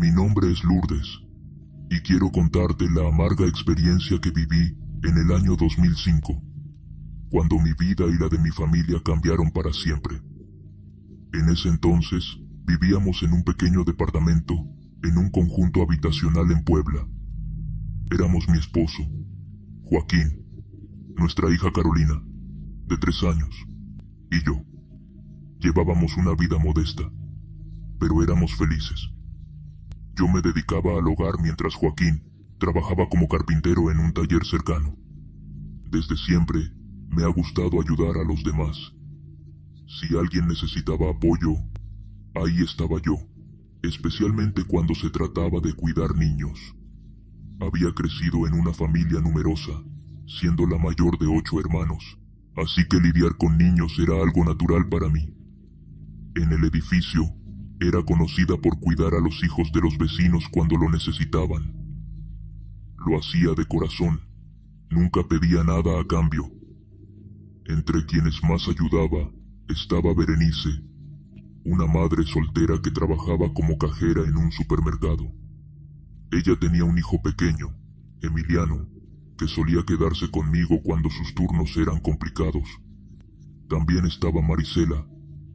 Mi nombre es Lourdes, y quiero contarte la amarga experiencia que viví en el año 2005, cuando mi vida y la de mi familia cambiaron para siempre. En ese entonces, vivíamos en un pequeño departamento, en un conjunto habitacional en Puebla. Éramos mi esposo, Joaquín, nuestra hija Carolina, de 3 años, y yo. Llevábamos una vida modesta, pero éramos felices. Yo me dedicaba al hogar mientras Joaquín trabajaba como carpintero en un taller cercano. Desde siempre me ha gustado ayudar a los demás. Si alguien necesitaba apoyo, ahí estaba yo, especialmente cuando se trataba de cuidar niños. Había crecido en una familia numerosa, siendo la mayor de 8 hermanos, así que lidiar con niños era algo natural para mí. En el edificio, era conocida por cuidar a los hijos de los vecinos cuando lo necesitaban. Lo hacía de corazón, nunca pedía nada a cambio. Entre quienes más ayudaba estaba Berenice, una madre soltera que trabajaba como cajera en un supermercado. Ella tenía un hijo pequeño, Emiliano, que solía quedarse conmigo cuando sus turnos eran complicados. También estaba Marisela,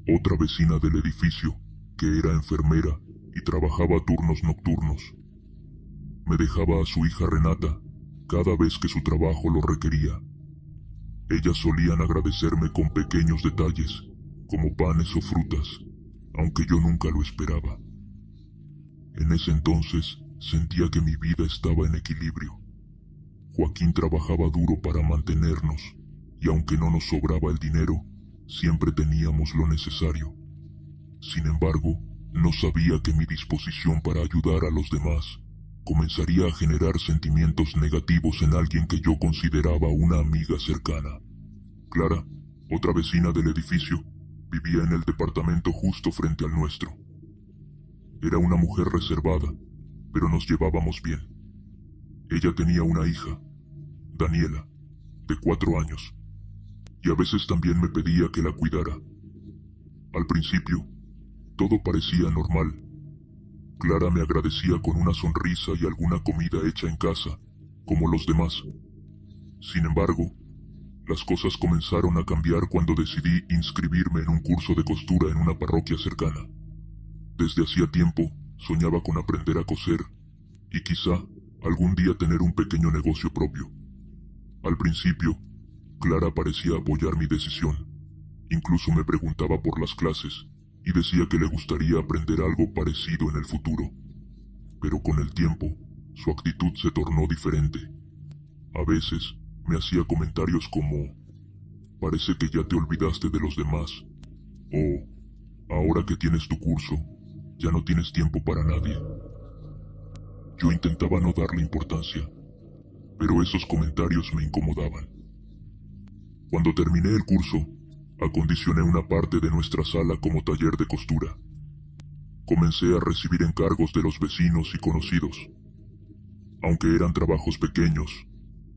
otra vecina del edificio, que era enfermera y trabajaba turnos nocturnos. Me dejaba a su hija Renata cada vez que su trabajo lo requería. Ellas solían agradecerme con pequeños detalles, como panes o frutas, aunque yo nunca lo esperaba. En ese entonces sentía que mi vida estaba en equilibrio. Joaquín trabajaba duro para mantenernos, y aunque no nos sobraba el dinero, siempre teníamos lo necesario. Sin embargo, no sabía que mi disposición para ayudar a los demás comenzaría a generar sentimientos negativos en alguien que yo consideraba una amiga cercana. Clara, otra vecina del edificio, vivía en el departamento justo frente al nuestro. Era una mujer reservada, pero nos llevábamos bien. Ella tenía una hija, Daniela, de 4 años, y a veces también me pedía que la cuidara. Al principio, todo parecía normal. Clara me agradecía con una sonrisa y alguna comida hecha en casa, como los demás. Sin embargo, las cosas comenzaron a cambiar cuando decidí inscribirme en un curso de costura en una parroquia cercana. Desde hacía tiempo, soñaba con aprender a coser, y quizá algún día tener un pequeño negocio propio. Al principio, Clara parecía apoyar mi decisión. Incluso me preguntaba por las clases, y decía que le gustaría aprender algo parecido en el futuro. Pero con el tiempo, su actitud se tornó diferente. A veces, me hacía comentarios como, «Parece que ya te olvidaste de los demás», o «Ahora que tienes tu curso, ya no tienes tiempo para nadie». Yo intentaba no darle importancia, pero esos comentarios me incomodaban. Cuando terminé el curso, acondicioné una parte de nuestra sala como taller de costura. Comencé a recibir encargos de los vecinos y conocidos. Aunque eran trabajos pequeños,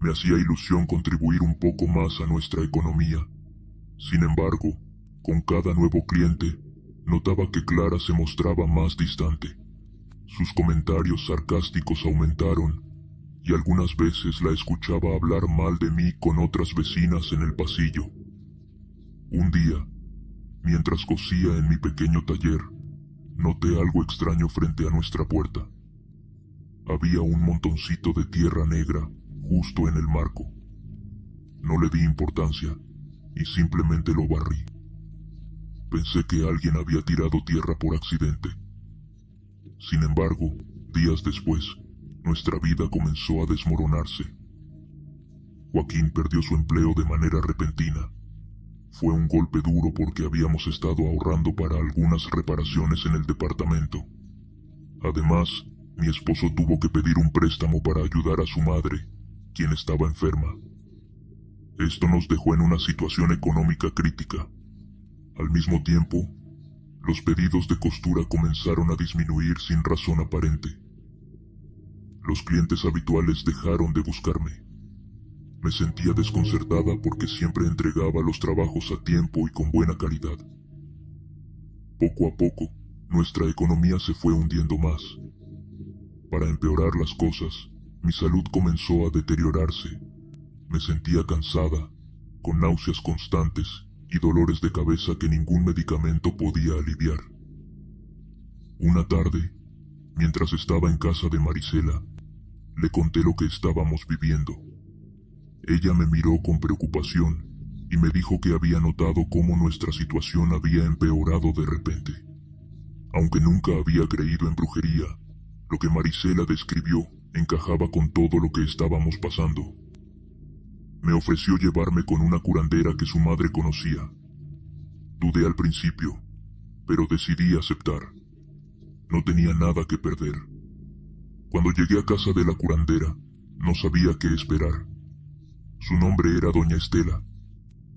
me hacía ilusión contribuir un poco más a nuestra economía. Sin embargo, con cada nuevo cliente, notaba que Clara se mostraba más distante. Sus comentarios sarcásticos aumentaron, y algunas veces la escuchaba hablar mal de mí con otras vecinas en el pasillo. Un día, mientras cosía en mi pequeño taller, noté algo extraño frente a nuestra puerta. Había un montoncito de tierra negra justo en el marco. No le di importancia y simplemente lo barrí. Pensé que alguien había tirado tierra por accidente. Sin embargo, días después, nuestra vida comenzó a desmoronarse. Joaquín perdió su empleo de manera repentina. Fue un golpe duro porque habíamos estado ahorrando para algunas reparaciones en el departamento. Además, mi esposo tuvo que pedir un préstamo para ayudar a su madre, quien estaba enferma. Esto nos dejó en una situación económica crítica. Al mismo tiempo, los pedidos de costura comenzaron a disminuir sin razón aparente. Los clientes habituales dejaron de buscarme. Me sentía desconcertada porque siempre entregaba los trabajos a tiempo y con buena calidad. Poco a poco, nuestra economía se fue hundiendo más. Para empeorar las cosas, mi salud comenzó a deteriorarse. Me sentía cansada, con náuseas constantes y dolores de cabeza que ningún medicamento podía aliviar. Una tarde, mientras estaba en casa de Marisela, le conté lo que estábamos viviendo. Ella me miró con preocupación y me dijo que había notado cómo nuestra situación había empeorado de repente. Aunque nunca había creído en brujería, lo que Marisela describió encajaba con todo lo que estábamos pasando. Me ofreció llevarme con una curandera que su madre conocía. Dudé al principio, pero decidí aceptar. No tenía nada que perder. Cuando llegué a casa de la curandera, no sabía qué esperar. Su nombre era Doña Estela,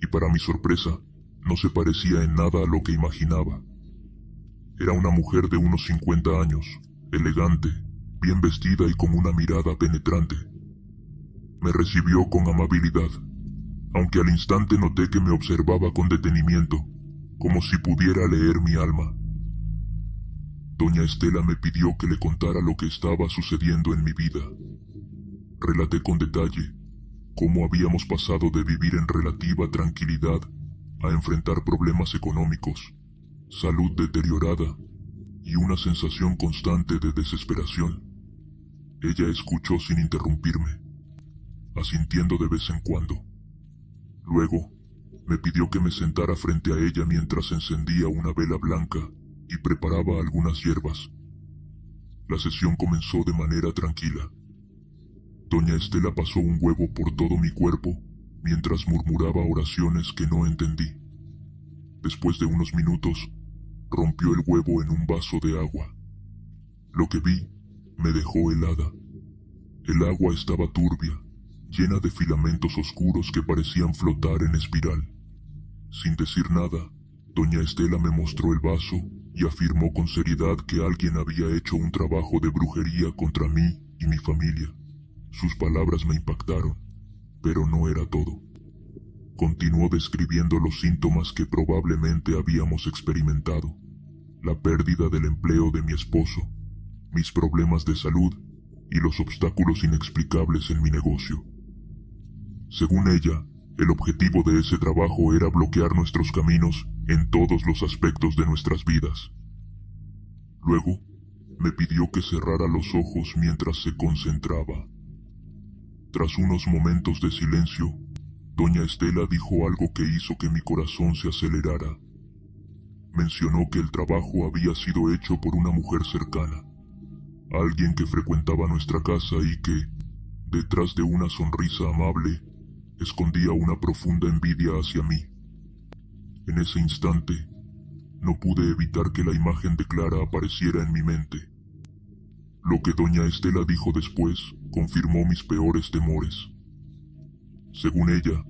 y para mi sorpresa, no se parecía en nada a lo que imaginaba. Era una mujer de unos 50 años, elegante, bien vestida y con una mirada penetrante. Me recibió con amabilidad, aunque al instante noté que me observaba con detenimiento, como si pudiera leer mi alma. Doña Estela me pidió que le contara lo que estaba sucediendo en mi vida. Relaté con detalle cómo habíamos pasado de vivir en relativa tranquilidad a enfrentar problemas económicos, salud deteriorada y una sensación constante de desesperación. Ella escuchó sin interrumpirme, asintiendo de vez en cuando. Luego, me pidió que me sentara frente a ella mientras encendía una vela blanca y preparaba algunas hierbas. La sesión comenzó de manera tranquila. Doña Estela pasó un huevo por todo mi cuerpo mientras murmuraba oraciones que no entendí. Después de unos minutos, rompió el huevo en un vaso de agua. Lo que vi me dejó helada. El agua estaba turbia, llena de filamentos oscuros que parecían flotar en espiral. Sin decir nada, Doña Estela me mostró el vaso y afirmó con seriedad que alguien había hecho un trabajo de brujería contra mí y mi familia. Sus palabras me impactaron, pero no era todo. Continuó describiendo los síntomas que probablemente habíamos experimentado: la pérdida del empleo de mi esposo, mis problemas de salud y los obstáculos inexplicables en mi negocio. Según ella, el objetivo de ese trabajo era bloquear nuestros caminos en todos los aspectos de nuestras vidas. Luego, me pidió que cerrara los ojos mientras se concentraba. Tras unos momentos de silencio, Doña Estela dijo algo que hizo que mi corazón se acelerara. Mencionó que el trabajo había sido hecho por una mujer cercana, alguien que frecuentaba nuestra casa y que, detrás de una sonrisa amable, escondía una profunda envidia hacia mí. En ese instante, no pude evitar que la imagen de Clara apareciera en mi mente. Lo que Doña Estela dijo después confirmó mis peores temores. Según ella,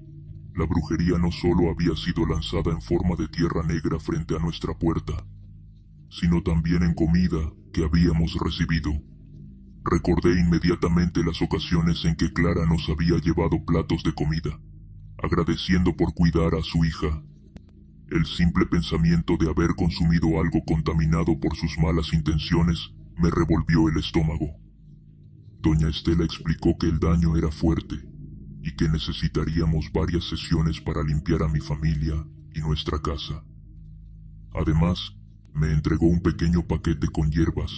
la brujería no solo había sido lanzada en forma de tierra negra frente a nuestra puerta, sino también en comida que habíamos recibido. Recordé inmediatamente las ocasiones en que Clara nos había llevado platos de comida, agradeciendo por cuidar a su hija. El simple pensamiento de haber consumido algo contaminado por sus malas intenciones me revolvió el estómago. Doña Estela explicó que el daño era fuerte y que necesitaríamos varias sesiones para limpiar a mi familia y nuestra casa. Además, me entregó un pequeño paquete con hierbas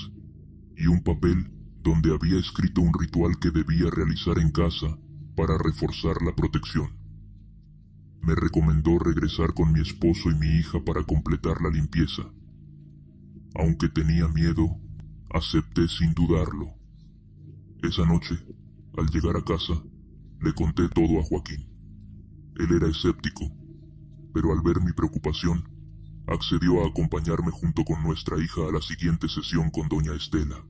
y un papel donde había escrito un ritual que debía realizar en casa para reforzar la protección. Me recomendó regresar con mi esposo y mi hija para completar la limpieza. Aunque tenía miedo, acepté sin dudarlo. Esa noche, al llegar a casa, le conté todo a Joaquín. Él era escéptico, pero al ver mi preocupación, accedió a acompañarme junto con nuestra hija a la siguiente sesión con Doña Estela.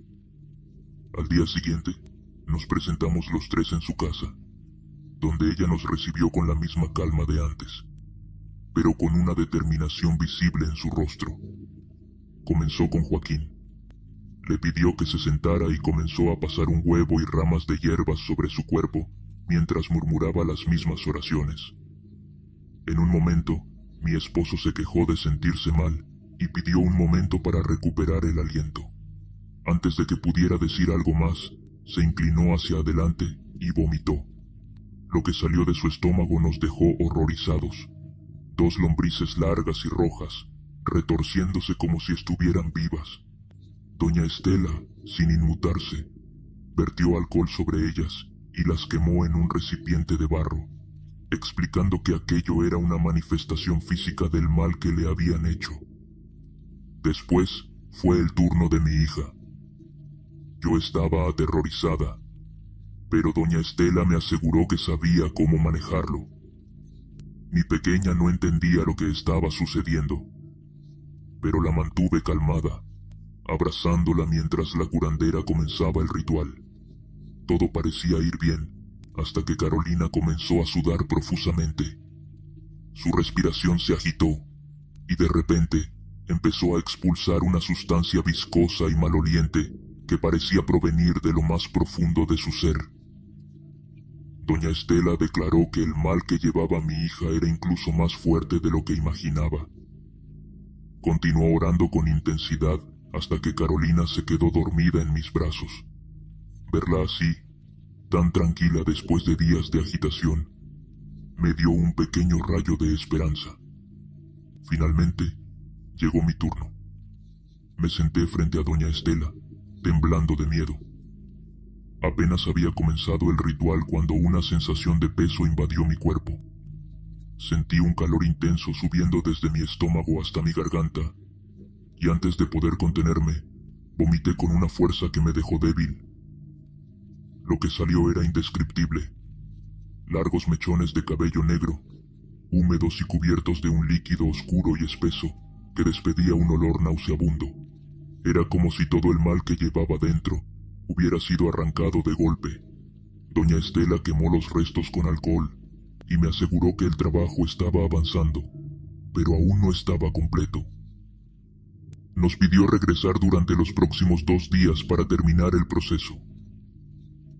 Al día siguiente, nos presentamos los tres en su casa, donde ella nos recibió con la misma calma de antes, pero con una determinación visible en su rostro. Comenzó con Joaquín. Le pidió que se sentara y comenzó a pasar un huevo y ramas de hierbas sobre su cuerpo mientras murmuraba las mismas oraciones. En un momento, mi esposo se quejó de sentirse mal y pidió un momento para recuperar el aliento. Antes de que pudiera decir algo más, se inclinó hacia adelante y vomitó. Lo que salió de su estómago nos dejó horrorizados. 2 lombrices largas y rojas, retorciéndose como si estuvieran vivas. Doña Estela, sin inmutarse, vertió alcohol sobre ellas y las quemó en un recipiente de barro, explicando que aquello era una manifestación física del mal que le habían hecho. Después fue el turno de mi hija. Yo estaba aterrorizada, pero doña Estela me aseguró que sabía cómo manejarlo. Mi pequeña no entendía lo que estaba sucediendo, pero la mantuve calmada, abrazándola mientras la curandera comenzaba el ritual. Todo parecía ir bien, hasta que Carolina comenzó a sudar profusamente. Su respiración se agitó, y de repente empezó a expulsar una sustancia viscosa y maloliente que parecía provenir de lo más profundo de su ser. Doña Estela declaró que el mal que llevaba mi hija era incluso más fuerte de lo que imaginaba. Continuó orando con intensidad hasta que Carolina se quedó dormida en mis brazos. Verla así, tan tranquila después de días de agitación, me dio un pequeño rayo de esperanza. Finalmente, llegó mi turno. Me senté frente a doña Estela, temblando de miedo. Apenas había comenzado el ritual cuando una sensación de peso invadió mi cuerpo. Sentí un calor intenso subiendo desde mi estómago hasta mi garganta, y antes de poder contenerme, vomité con una fuerza que me dejó débil. Lo que salió era indescriptible. Largos mechones de cabello negro, húmedos y cubiertos de un líquido oscuro y espeso que despedía un olor nauseabundo. Era como si todo el mal que llevaba dentro hubiera sido arrancado de golpe. Doña Estela quemó los restos con alcohol y me aseguró que el trabajo estaba avanzando, pero aún no estaba completo. Nos pidió regresar durante los próximos 2 días para terminar el proceso.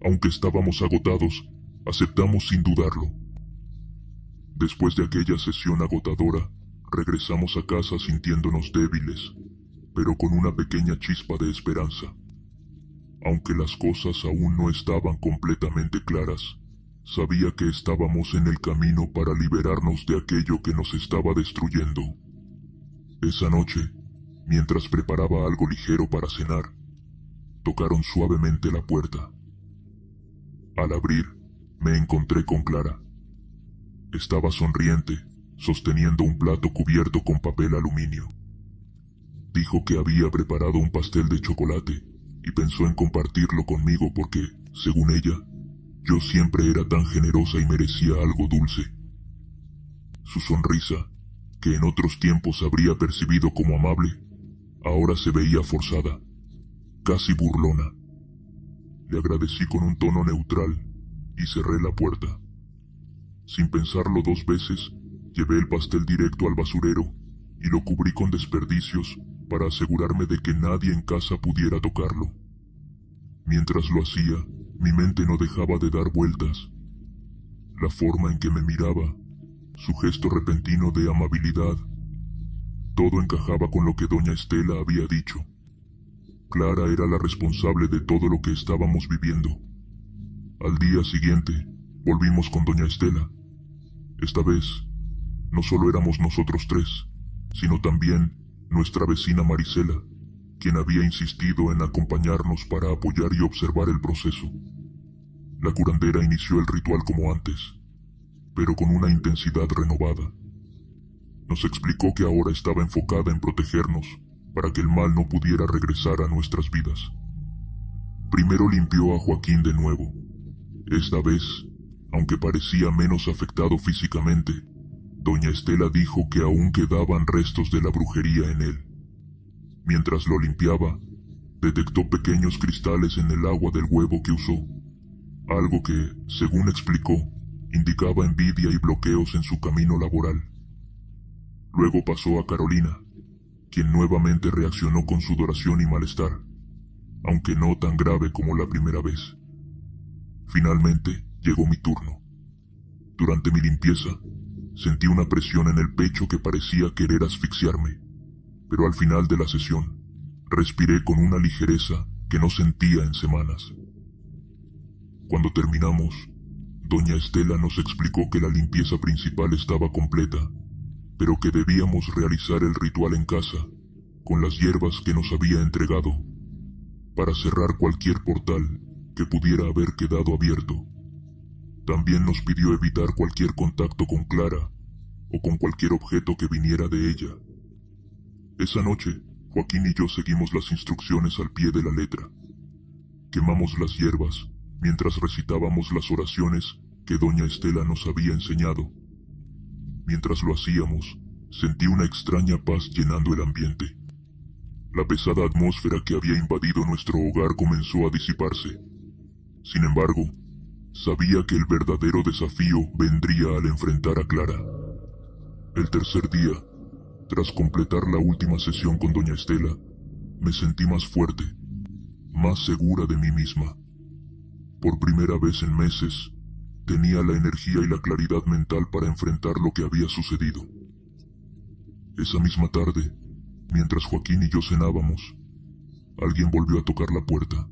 Aunque estábamos agotados, aceptamos sin dudarlo. Después de aquella sesión agotadora, regresamos a casa sintiéndonos débiles, pero con una pequeña chispa de esperanza. Aunque las cosas aún no estaban completamente claras, sabía que estábamos en el camino para liberarnos de aquello que nos estaba destruyendo. Esa noche, mientras preparaba algo ligero para cenar, tocaron suavemente la puerta. Al abrir, me encontré con Clara. Estaba sonriente, sosteniendo un plato cubierto con papel aluminio. Dijo que había preparado un pastel de chocolate y pensó en compartirlo conmigo porque, según ella, yo siempre era tan generosa y merecía algo dulce. Su sonrisa, que en otros tiempos habría percibido como amable, ahora se veía forzada, casi burlona. Le agradecí con un tono neutral y cerré la puerta. Sin pensarlo 2 veces, llevé el pastel directo al basurero y lo cubrí con desperdicios para asegurarme de que nadie en casa pudiera tocarlo. Mientras lo hacía, mi mente no dejaba de dar vueltas. La forma en que me miraba, su gesto repentino de amabilidad, todo encajaba con lo que doña Estela había dicho. Clara era la responsable de todo lo que estábamos viviendo. Al día siguiente, volvimos con doña Estela. Esta vez, no solo éramos nosotros 3, sino también nuestra vecina Marisela, quien había insistido en acompañarnos para apoyar y observar el proceso. La curandera inició el ritual como antes, pero con una intensidad renovada. Nos explicó que ahora estaba enfocada en protegernos para que el mal no pudiera regresar a nuestras vidas. Primero limpió a Joaquín de nuevo. Esta vez, aunque parecía menos afectado físicamente, doña Estela dijo que aún quedaban restos de la brujería en él. Mientras lo limpiaba, detectó pequeños cristales en el agua del huevo que usó, algo que, según explicó, indicaba envidia y bloqueos en su camino laboral. Luego pasó a Carolina, quien nuevamente reaccionó con sudoración y malestar, aunque no tan grave como la primera vez. Finalmente, llegó mi turno. Durante mi limpieza, sentí una presión en el pecho que parecía querer asfixiarme, pero al final de la sesión, respiré con una ligereza que no sentía en semanas. Cuando terminamos, doña Estela nos explicó que la limpieza principal estaba completa, pero que debíamos realizar el ritual en casa, con las hierbas que nos había entregado, para cerrar cualquier portal que pudiera haber quedado abierto. También nos pidió evitar cualquier contacto con Clara o con cualquier objeto que viniera de ella. Esa noche, Joaquín y yo seguimos las instrucciones al pie de la letra. Quemamos las hierbas mientras recitábamos las oraciones que doña Estela nos había enseñado. Mientras lo hacíamos, sentí una extraña paz llenando el ambiente. La pesada atmósfera que había invadido nuestro hogar comenzó a disiparse. Sin embargo, sabía que el verdadero desafío vendría al enfrentar a Clara. El tercer día, tras completar la última sesión con doña Estela, me sentí más fuerte, más segura de mí misma. Por primera vez en meses, tenía la energía y la claridad mental para enfrentar lo que había sucedido. Esa misma tarde, mientras Joaquín y yo cenábamos, alguien volvió a tocar la puerta.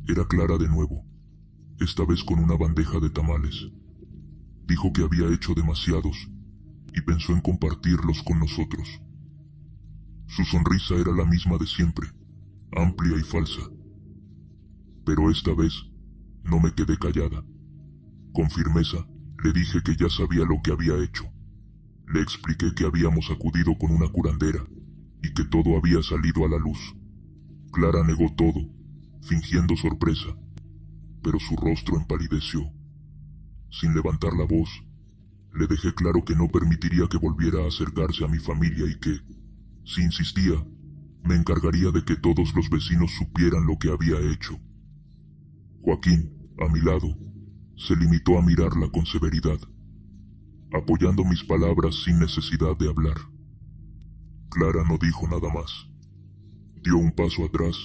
Era Clara de nuevo, esta vez con una bandeja de tamales. Dijo que había hecho demasiados y pensó en compartirlos con nosotros. Su sonrisa era la misma de siempre, amplia y falsa. Pero esta vez no me quedé callada. Con firmeza le dije que ya sabía lo que había hecho. Le expliqué que habíamos acudido con una curandera y que todo había salido a la luz. Clara negó todo, fingiendo sorpresa, pero su rostro empalideció. Sin levantar la voz, le dejé claro que no permitiría que volviera a acercarse a mi familia y que, si insistía, me encargaría de que todos los vecinos supieran lo que había hecho. Joaquín, a mi lado, se limitó a mirarla con severidad, apoyando mis palabras sin necesidad de hablar. Clara no dijo nada más. Dio un paso atrás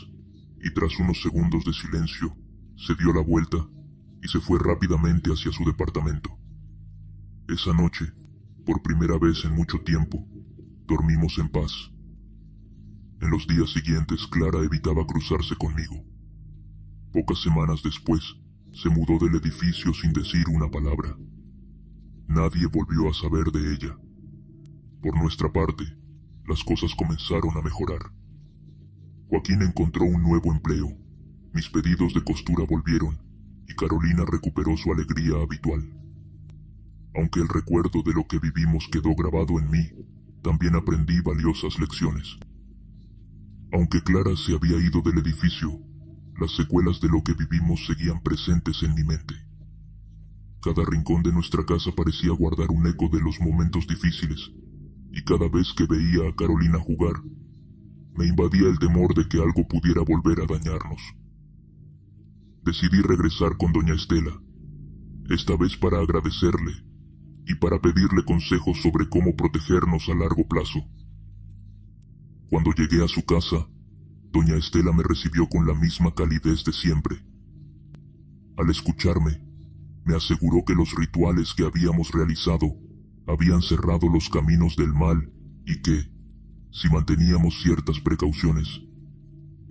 y tras unos segundos de silencio, se dio la vuelta y se fue rápidamente hacia su departamento. Esa noche, por primera vez en mucho tiempo, dormimos en paz. En los días siguientes, Clara evitaba cruzarse conmigo. Pocas semanas después, se mudó del edificio sin decir una palabra. Nadie volvió a saber de ella. Por nuestra parte, las cosas comenzaron a mejorar. Joaquín encontró un nuevo empleo, mis pedidos de costura volvieron, y Carolina recuperó su alegría habitual. Aunque el recuerdo de lo que vivimos quedó grabado en mí, también aprendí valiosas lecciones. Aunque Clara se había ido del edificio, las secuelas de lo que vivimos seguían presentes en mi mente. Cada rincón de nuestra casa parecía guardar un eco de los momentos difíciles, y cada vez que veía a Carolina jugar, me invadía el temor de que algo pudiera volver a dañarnos. Decidí regresar con doña Estela, esta vez para agradecerle y para pedirle consejos sobre cómo protegernos a largo plazo. Cuando llegué a su casa, doña Estela me recibió con la misma calidez de siempre. Al escucharme, me aseguró que los rituales que habíamos realizado habían cerrado los caminos del mal y que, si manteníamos ciertas precauciones,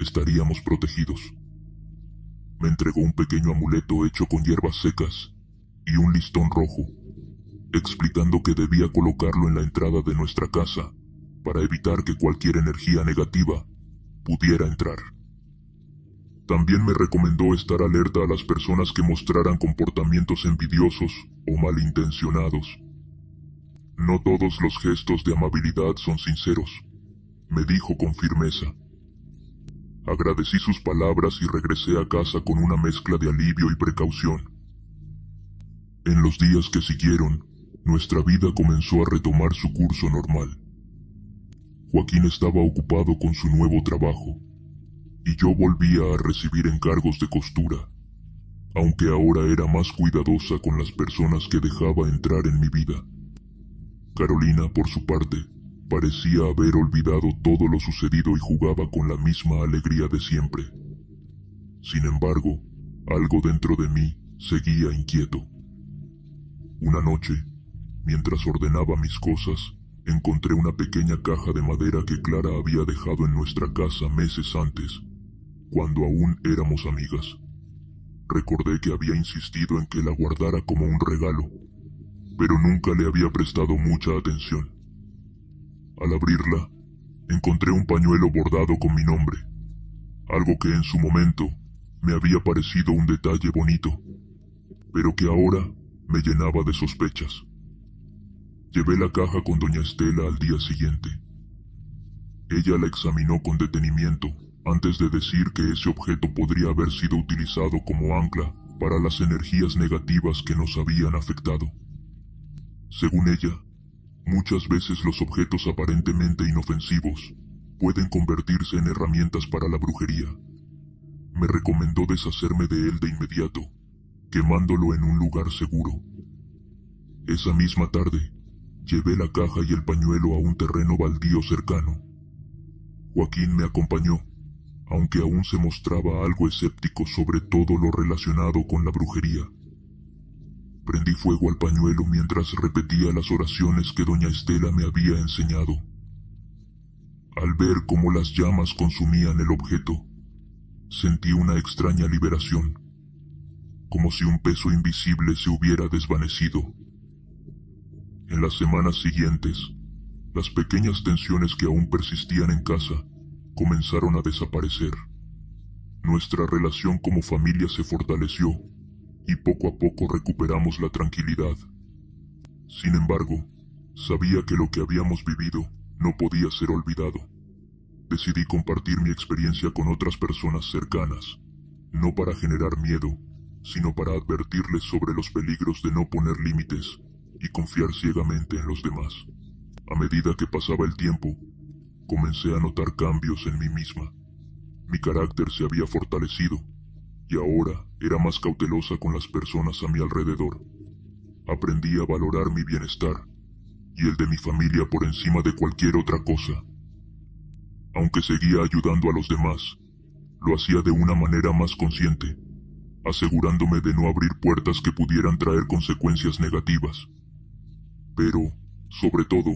estaríamos protegidos. Me entregó un pequeño amuleto hecho con hierbas secas y un listón rojo, explicando que debía colocarlo en la entrada de nuestra casa para evitar que cualquier energía negativa pudiera entrar. También me recomendó estar alerta a las personas que mostraran comportamientos envidiosos o malintencionados. No todos los gestos de amabilidad son sinceros, me dijo con firmeza. Agradecí sus palabras y regresé a casa con una mezcla de alivio y precaución. En los días que siguieron, nuestra vida comenzó a retomar su curso normal. Joaquín estaba ocupado con su nuevo trabajo, y yo volvía a recibir encargos de costura, aunque ahora era más cuidadosa con las personas que dejaba entrar en mi vida. Carolina, por su parte, parecía haber olvidado todo lo sucedido y jugaba con la misma alegría de siempre. Sin embargo, algo dentro de mí seguía inquieto. Una noche, mientras ordenaba mis cosas, encontré una pequeña caja de madera que Clara había dejado en nuestra casa meses antes. cuando aún éramos amigas. Recordé que había insistido en que la guardara como un regalo, pero nunca le había prestado mucha atención. Al abrirla, encontré un pañuelo bordado con mi nombre, algo que en su momento me había parecido un detalle bonito, pero que ahora me llenaba de sospechas. Llevé la caja con doña Estela al día siguiente. Ella la examinó con detenimiento antes de decir que ese objeto podría haber sido utilizado como ancla para las energías negativas que nos habían afectado. Según ella, muchas veces los objetos aparentemente inofensivos pueden convertirse en herramientas para la brujería. Me recomendó deshacerme de él de inmediato, quemándolo en un lugar seguro. Esa misma tarde, llevé la caja y el pañuelo a un terreno baldío cercano. Joaquín me acompañó, aunque aún se mostraba algo escéptico sobre todo lo relacionado con la brujería. Prendí fuego al pañuelo mientras repetía las oraciones que doña Estela me había enseñado. Al ver cómo las llamas consumían el objeto, sentí una extraña liberación, como si un peso invisible se hubiera desvanecido. En las semanas siguientes, las pequeñas tensiones que aún persistían en casa comenzaron a desaparecer. Nuestra relación como familia se fortaleció y poco a poco recuperamos la tranquilidad. Sin embargo, sabía que lo que habíamos vivido no podía ser olvidado. Decidí compartir mi experiencia con otras personas cercanas, no para generar miedo, sino para advertirles sobre los peligros de no poner límites y confiar ciegamente en los demás. A medida que pasaba el tiempo, comencé a notar cambios en mí misma. Mi carácter se había fortalecido y ahora era más cautelosa con las personas a mi alrededor. Aprendí a valorar mi bienestar y el de mi familia por encima de cualquier otra cosa. Aunque seguía ayudando a los demás, lo hacía de una manera más consciente, asegurándome de no abrir puertas que pudieran traer consecuencias negativas. Pero, sobre todo,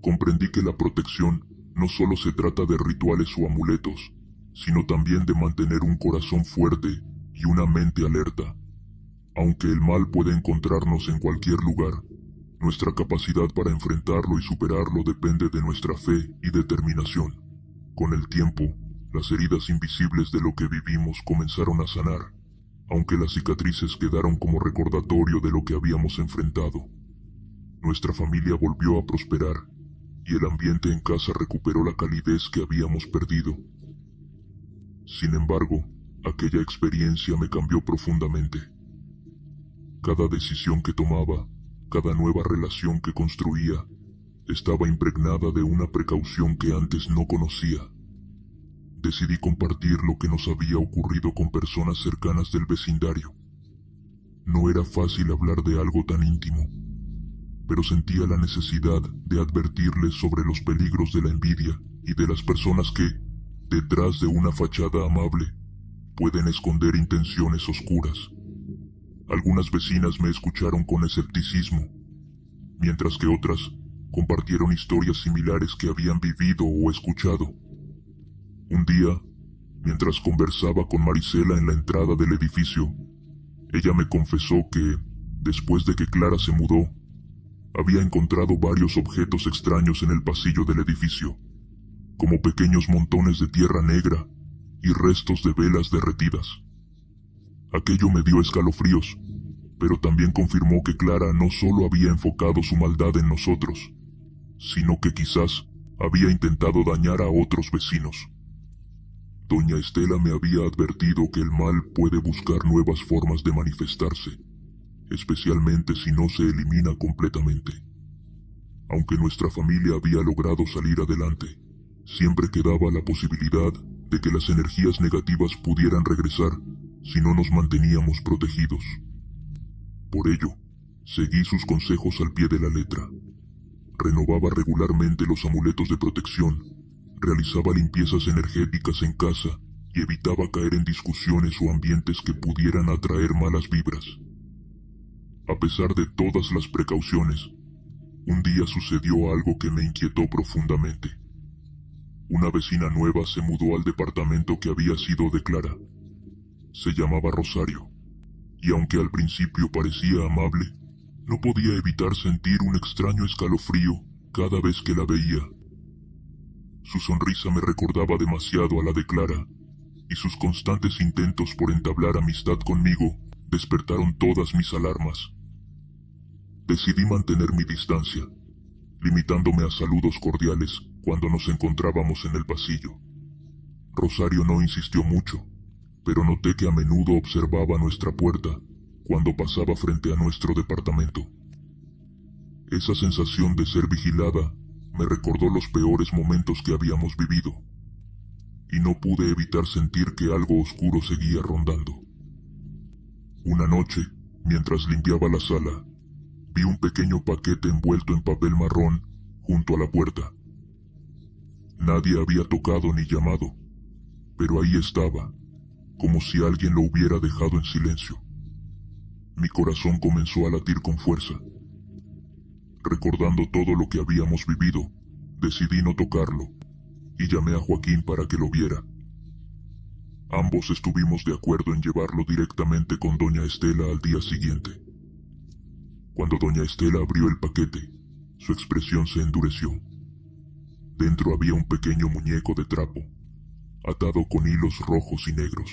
comprendí que la protección no solo se trata de rituales o amuletos, sino también de mantener un corazón fuerte y una mente alerta. Aunque el mal puede encontrarnos en cualquier lugar, nuestra capacidad para enfrentarlo y superarlo depende de nuestra fe y determinación. Con el tiempo, las heridas invisibles de lo que vivimos comenzaron a sanar, aunque las cicatrices quedaron como recordatorio de lo que habíamos enfrentado. Nuestra familia volvió a prosperar, y el ambiente en casa recuperó la calidez que habíamos perdido. Sin embargo, aquella experiencia me cambió profundamente. Cada decisión que tomaba, cada nueva relación que construía, estaba impregnada de una precaución que antes no conocía. Decidí compartir lo que nos había ocurrido con personas cercanas del vecindario. No era fácil hablar de algo tan íntimo, pero sentía la necesidad de advertirles sobre los peligros de la envidia y de las personas que, detrás de una fachada amable, pueden esconder intenciones oscuras. Algunas vecinas me escucharon con escepticismo, mientras que otras compartieron historias similares que habían vivido o escuchado. Un día, mientras conversaba con Marisela en la entrada del edificio, ella me confesó que, después de que Clara se mudó, había encontrado varios objetos extraños en el pasillo del edificio, como pequeños montones de tierra negra y restos de velas derretidas. Aquello me dio escalofríos, pero también confirmó que Clara no solo había enfocado su maldad en nosotros, sino que quizás había intentado dañar a otros vecinos. Doña Estela me había advertido que el mal puede buscar nuevas formas de manifestarse, especialmente si no se elimina completamente. Aunque nuestra familia había logrado salir adelante, siempre quedaba la posibilidad de que las energías negativas pudieran regresar si no nos manteníamos protegidos. Por ello, seguí sus consejos al pie de la letra. Renovaba regularmente los amuletos de protección, realizaba limpiezas energéticas en casa y evitaba caer en discusiones o ambientes que pudieran atraer malas vibras. A pesar de todas las precauciones, un día sucedió algo que me inquietó profundamente. Una vecina nueva se mudó al departamento que había sido de Clara. Se llamaba Rosario, y aunque al principio parecía amable, no podía evitar sentir un extraño escalofrío cada vez que la veía. Su sonrisa me recordaba demasiado a la de Clara, y sus constantes intentos por entablar amistad conmigo despertaron todas mis alarmas. Decidí mantener mi distancia, limitándome a saludos cordiales cuando nos encontrábamos en el pasillo. Rosario no insistió mucho, pero noté que a menudo observaba nuestra puerta cuando pasaba frente a nuestro departamento. Esa sensación de ser vigilada me recordó los peores momentos que habíamos vivido, y no pude evitar sentir que algo oscuro seguía rondando. Una noche, mientras limpiaba la sala, vi un pequeño paquete envuelto en papel marrón junto a la puerta. Nadie había tocado ni llamado, pero ahí estaba, como si alguien lo hubiera dejado en silencio. Mi corazón comenzó a latir con fuerza. Recordando todo lo que habíamos vivido, decidí no tocarlo, y llamé a Joaquín para que lo viera. Ambos estuvimos de acuerdo en llevarlo directamente con doña Estela al día siguiente. Cuando doña Estela abrió el paquete, su expresión se endureció. Dentro había un pequeño muñeco de trapo, atado con hilos rojos y negros.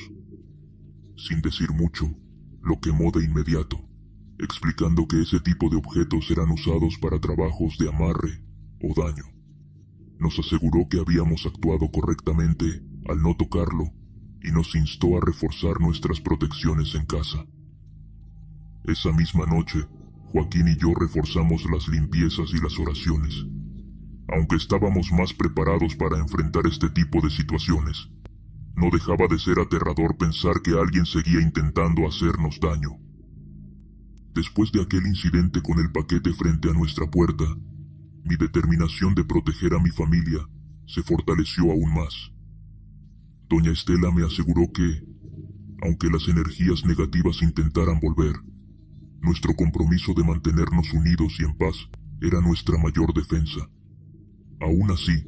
Sin decir mucho, lo quemó de inmediato, explicando que ese tipo de objetos eran usados para trabajos de amarre o daño. Nos aseguró que habíamos actuado correctamente al no tocarlo y nos instó a reforzar nuestras protecciones en casa. Esa misma noche, Joaquín y yo reforzamos las limpiezas y las oraciones. Aunque estábamos más preparados para enfrentar este tipo de situaciones, no dejaba de ser aterrador pensar que alguien seguía intentando hacernos daño. Después de aquel incidente con el paquete frente a nuestra puerta, mi determinación de proteger a mi familia se fortaleció aún más. Doña Estela me aseguró que, aunque las energías negativas intentaran volver, nuestro compromiso de mantenernos unidos y en paz era nuestra mayor defensa. Aún así,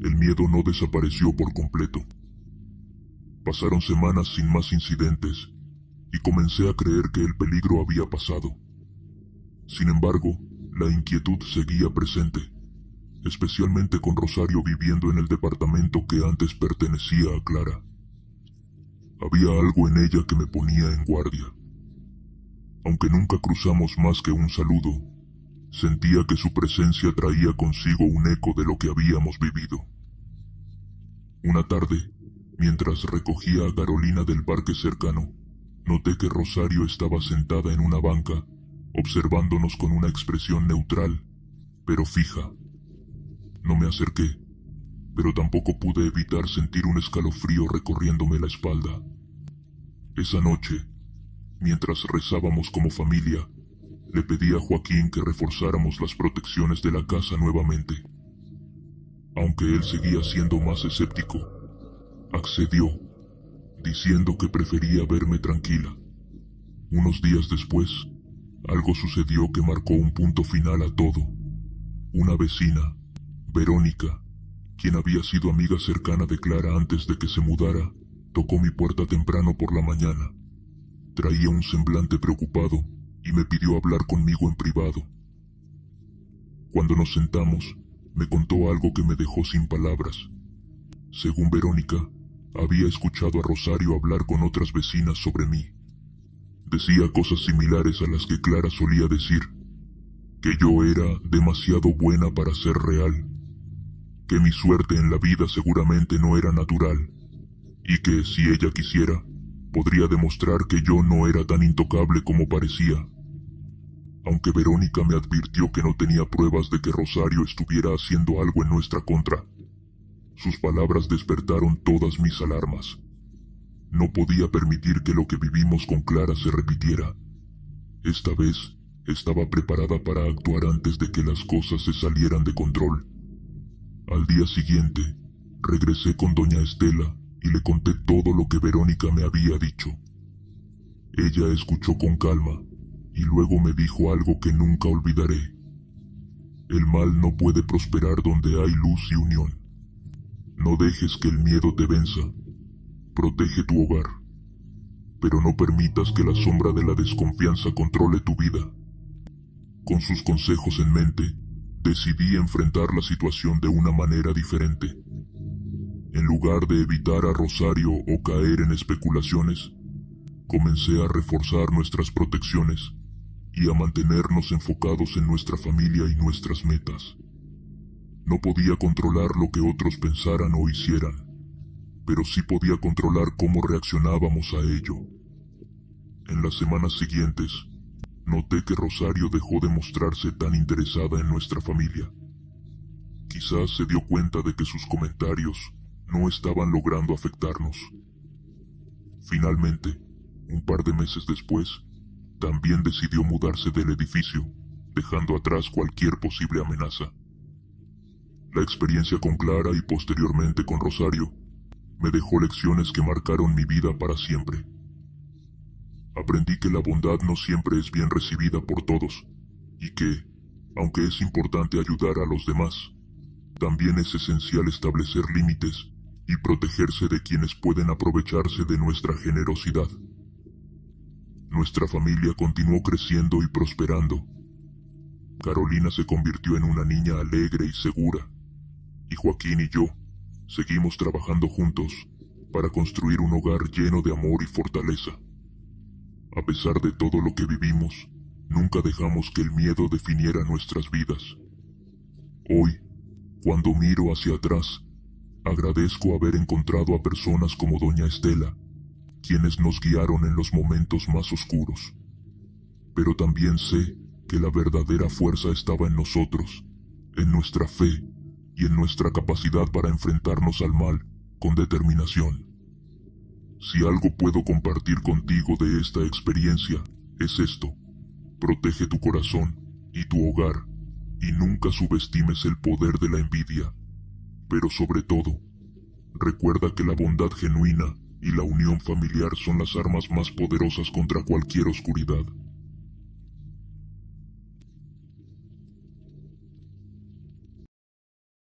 el miedo no desapareció por completo. Pasaron semanas sin más incidentes, y comencé a creer que el peligro había pasado. Sin embargo, la inquietud seguía presente, especialmente con Rosario viviendo en el departamento que antes pertenecía a Clara. Había algo en ella que me ponía en guardia. Aunque nunca cruzamos más que un saludo, sentía que su presencia traía consigo un eco de lo que habíamos vivido. Una tarde, mientras recogía a Carolina del parque cercano, noté que Rosario estaba sentada en una banca, observándonos con una expresión neutral, pero fija. No me acerqué, pero tampoco pude evitar sentir un escalofrío recorriéndome la espalda. Esa noche, mientras rezábamos como familia, le pedí a Joaquín que reforzáramos las protecciones de la casa nuevamente. Aunque él seguía siendo más escéptico, accedió, diciendo que prefería verme tranquila. Unos días después, algo sucedió que marcó un punto final a todo. Una vecina, Verónica, quien había sido amiga cercana de Clara antes de que se mudara, tocó mi puerta temprano por la mañana. Traía un semblante preocupado y me pidió hablar conmigo en privado. Cuando nos sentamos, me contó algo que me dejó sin palabras. Según Verónica, había escuchado a Rosario hablar con otras vecinas sobre mí. Decía cosas similares a las que Clara solía decir, que yo era demasiado buena para ser real, que mi suerte en la vida seguramente no era natural, y que, si ella quisiera, podría demostrar que yo no era tan intocable como parecía. Aunque Verónica me advirtió que no tenía pruebas de que Rosario estuviera haciendo algo en nuestra contra, sus palabras despertaron todas mis alarmas. No podía permitir que lo que vivimos con Clara se repitiera. Esta vez estaba preparada para actuar antes de que las cosas se salieran de control. Al día siguiente, regresé con doña Estela y le conté todo lo que Verónica me había dicho. Ella escuchó con calma y luego me dijo algo que nunca olvidaré. El mal no puede prosperar donde hay luz y unión. No dejes que el miedo te venza. Protege tu hogar. Pero no permitas que la sombra de la desconfianza controle tu vida. Con sus consejos en mente, decidí enfrentar la situación de una manera diferente. En lugar de evitar a Rosario o caer en especulaciones, comencé a reforzar nuestras protecciones y a mantenernos enfocados en nuestra familia y nuestras metas. No podía controlar lo que otros pensaran o hicieran, pero sí podía controlar cómo reaccionábamos a ello. En las semanas siguientes, noté que Rosario dejó de mostrarse tan interesada en nuestra familia. Quizás se dio cuenta de que sus comentarios no estaban logrando afectarnos. Finalmente, un par de meses después, también decidió mudarse del edificio, dejando atrás cualquier posible amenaza. La experiencia con Clara y posteriormente con Rosario me dejó lecciones que marcaron mi vida para siempre. Aprendí que la bondad no siempre es bien recibida por todos, y que, aunque es importante ayudar a los demás, también es esencial establecer límites y protegerse de quienes pueden aprovecharse de nuestra generosidad. Nuestra familia continuó creciendo y prosperando. Carolina se convirtió en una niña alegre y segura, y Joaquín y yo seguimos trabajando juntos para construir un hogar lleno de amor y fortaleza. A pesar de todo lo que vivimos, nunca dejamos que el miedo definiera nuestras vidas. Hoy, cuando miro hacia atrás, agradezco haber encontrado a personas como Doña Estela, quienes nos guiaron en los momentos más oscuros. Pero también sé que la verdadera fuerza estaba en nosotros, en nuestra fe y en nuestra capacidad para enfrentarnos al mal con determinación. Si algo puedo compartir contigo de esta experiencia, es esto: protege tu corazón y tu hogar, y nunca subestimes el poder de la envidia. Pero sobre todo, recuerda que la bondad genuina y la unión familiar son las armas más poderosas contra cualquier oscuridad.